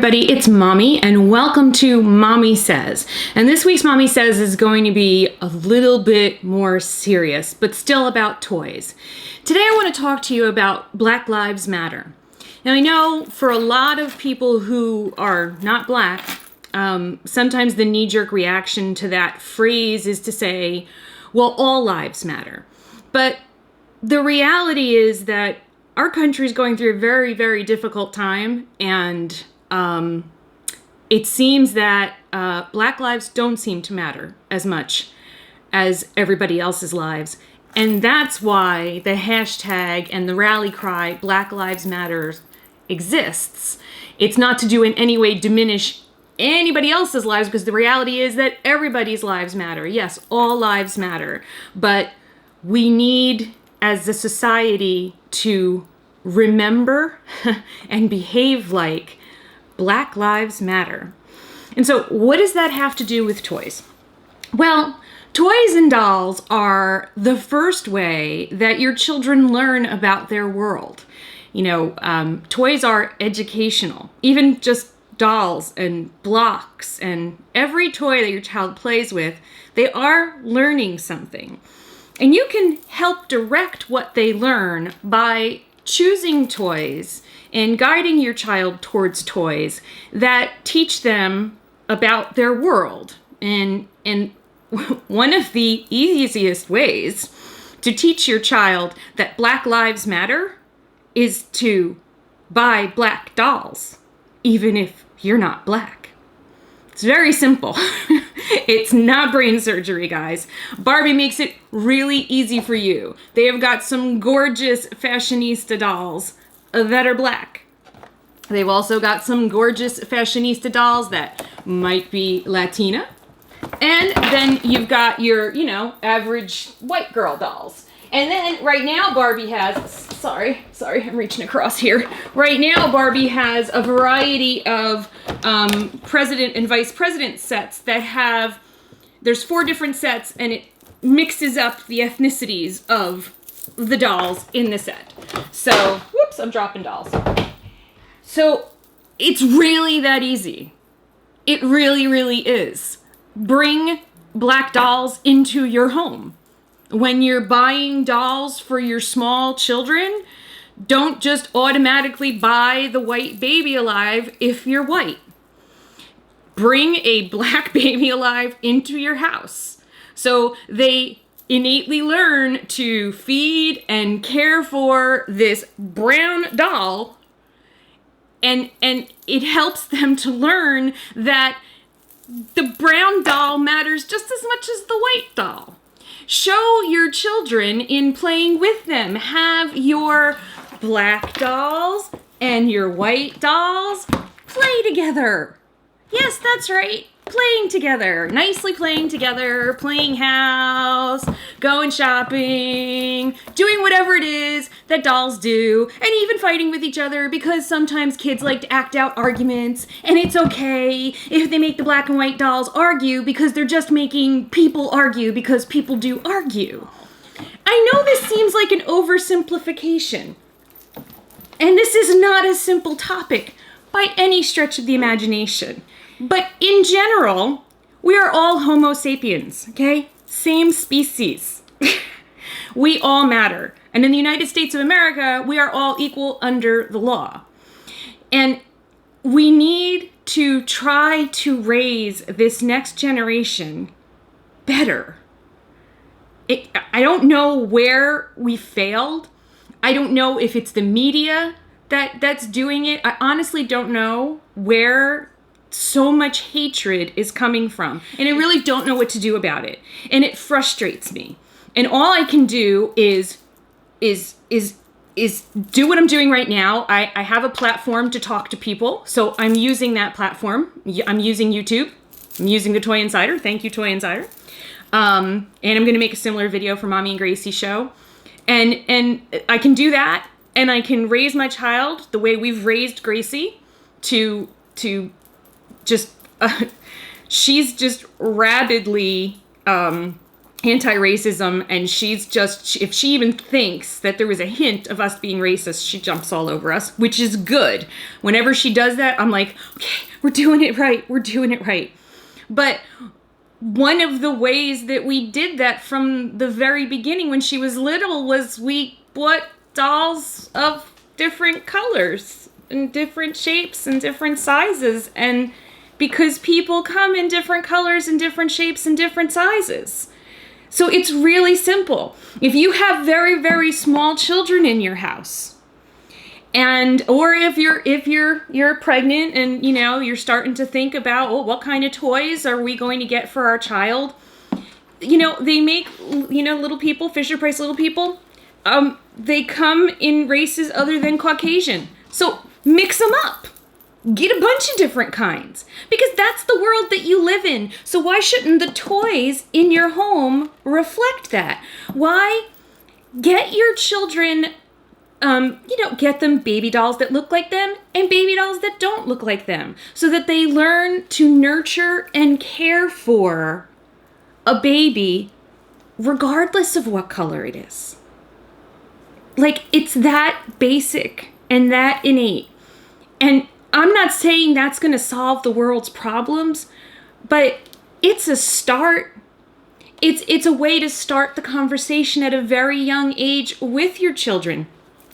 everybody, it's Mommy, and welcome to Mommy Says. And this week's Mommy Says is going to be a little bit more serious, but still about toys. Today I want to talk to you about Black Lives Matter. Now I know for a lot of people who are not black, sometimes the knee-jerk reaction to that phrase is to say, well, all lives matter. But the reality is that our country is going through a very, very difficult time, and it seems that Black lives don't seem to matter as much as everybody else's lives. And that's why the hashtag and the rally cry, Black Lives Matter, exists. It's not to do in any way diminish anybody else's lives, because the reality is that everybody's lives matter. Yes, all lives matter. But we need, as a society, to remember and behave like Black Lives Matter. And so what does that have to do with toys? Well, toys and dolls are the first way that your children learn about their world. You know, toys are educational. Even just dolls and blocks and every toy that your child plays with, they are learning something. And you can help direct what they learn by choosing toys and guiding your child towards toys that teach them about their world. And one of the easiest ways to teach your child that Black Lives Matter is to buy black dolls, even if you're not black. It's very simple. It's not brain surgery, guys. Barbie makes it really easy for you. They have got some gorgeous fashionista dolls that are black. They've also got some gorgeous fashionista dolls that might be Latina. And then you've got your, average white girl dolls. And then right now Barbie has, sorry, I'm reaching across here. Right now Barbie has a variety of president and vice president sets that have, there's 4 different sets, and it mixes up the ethnicities of the dolls in the set. So, whoops, I'm dropping dolls. So it's really that easy. It really, really is. Bring black dolls into your home. When you're buying dolls for your small children, don't just automatically buy the white baby alive if you're white. Bring a black baby alive into your house so they innately learn to feed and care for this brown doll, and it helps them to learn that the brown doll matters just as much as the white doll. Show your children in playing with them. Have your black dolls and your white dolls play together. Yes, that's right. Playing together. Nicely playing together. Playing house. Going shopping. Doing whatever it is that dolls do. And even fighting with each other, because sometimes kids like to act out arguments. And it's okay if they make the black and white dolls argue, because they're just making people argue because people do argue. I know this seems like an oversimplification. And this is not a simple topic by any stretch of the imagination. But in general, we are all Homo sapiens, okay? Same species. We all matter. And in the United States of America, we are all equal under the law. And we need to try to raise this next generation better. I don't know where we failed. I don't know if it's the media that's doing it. I honestly don't know where so much hatred is coming from, and I really don't know what to do about it, and it frustrates me. And all I can do is do what I'm doing right now. I have a platform to talk to people, so I'm using that platform. I'm using YouTube. I'm using the Toy Insider. Thank you, Toy Insider. And I'm going to make a similar video for Mommy and Gracie show, and I can do that, and I can raise my child the way we've raised Gracie to just she's just rabidly anti-racism, and she's just, if she even thinks that there was a hint of us being racist, she jumps all over us, which is good. Whenever she does that, I'm like, okay, we're doing it right. We're doing it right. But one of the ways that we did that from the very beginning when she was little was we bought dolls of different colors and different shapes and different sizes, and because people come in different colors and different shapes and different sizes. So it's really simple. If you have very, very small children in your house, and or if you're pregnant and you're starting to think about, oh, what kind of toys are we going to get for our child? They make little people, Fisher Price little people. They come in races other than Caucasian. So mix them up. Get a bunch of different kinds, because that's the world that you live in. So why shouldn't the toys in your home reflect that? Why get your children, get them baby dolls that look like them and baby dolls that don't look like them, so that they learn to nurture and care for a baby regardless of what color it is. Like, it's that basic and that innate. And I'm not saying that's going to solve the world's problems, but it's a start. It's a way to start the conversation at a very young age with your children.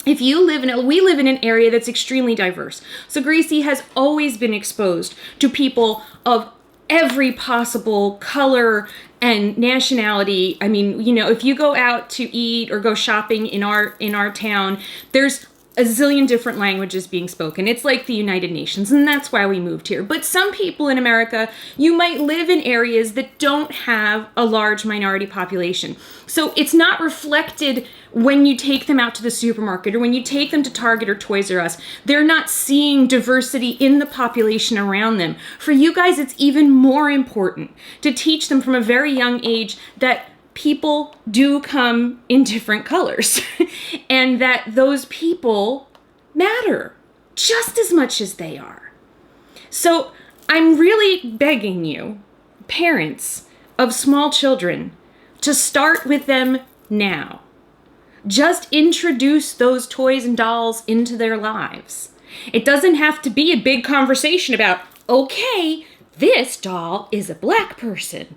If you we live in an area that's extremely diverse. So Gracie has always been exposed to people of every possible color and nationality. I mean, if you go out to eat or go shopping in our town, there's a zillion different languages being spoken. It's like the United Nations, and that's why we moved here. But some people in America, you might live in areas that don't have a large minority population. So it's not reflected when you take them out to the supermarket or when you take them to Target or Toys R Us. They're not seeing diversity in the population around them. For you guys, it's even more important to teach them from a very young age that people do come in different colors and that those people matter just as much as they are. So I'm really begging you, parents of small children, to start with them now. Just introduce those toys and dolls into their lives. It doesn't have to be a big conversation about, okay, this doll is a black person.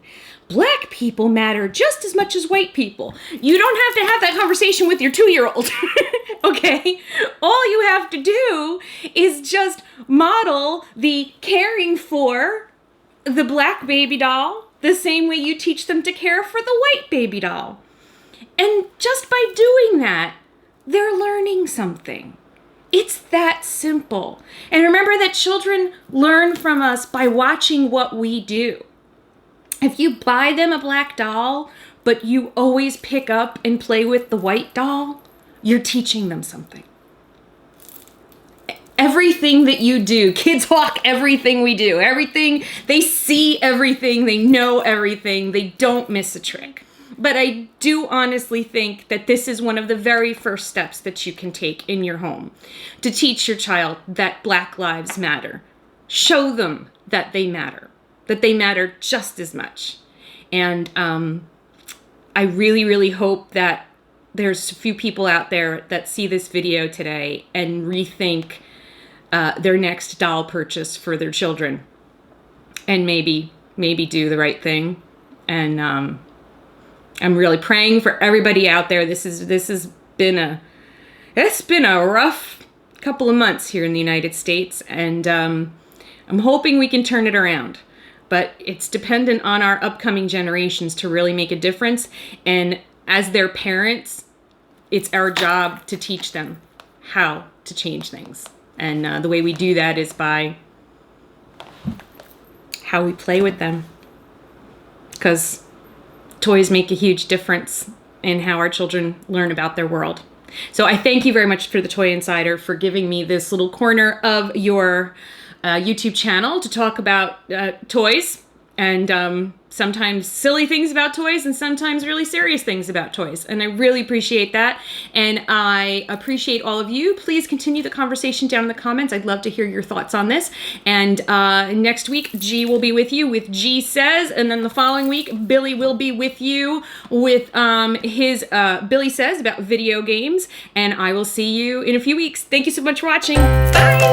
Black people matter just as much as white people. You don't have to have that conversation with your 2-year-old, okay? All you have to do is just model the caring for the black baby doll the same way you teach them to care for the white baby doll. And just by doing that, they're learning something. It's that simple. And remember that children learn from us by watching what we do. If you buy them a black doll, but you always pick up and play with the white doll, you're teaching them something. Everything that you do, kids walk everything we do. Everything, they see everything, they know everything, they don't miss a trick. But I do honestly think that this is one of the very first steps that you can take in your home to teach your child that Black lives matter. Show them that they matter just as much. And I really, really hope that there's a few people out there that see this video today and rethink their next doll purchase for their children, and maybe do the right thing. And I'm really praying for everybody out there. This has been a rough couple of months here in the United States, and I'm hoping we can turn it around. But it's dependent on our upcoming generations to really make a difference. And as their parents, it's our job to teach them how to change things. And the way we do that is by how we play with them. Because toys make a huge difference in how our children learn about their world. So I thank you very much for the Toy Insider for giving me this little corner of your YouTube channel to talk about toys. And sometimes silly things about toys and sometimes really serious things about toys. And I really appreciate that. And I appreciate all of you. Please continue the conversation down in the comments. I'd love to hear your thoughts on this. And next week, G will be with you with G Says. And then the following week, Billy will be with you with his Billy Says about video games. And I will see you in a few weeks. Thank you so much for watching. Bye!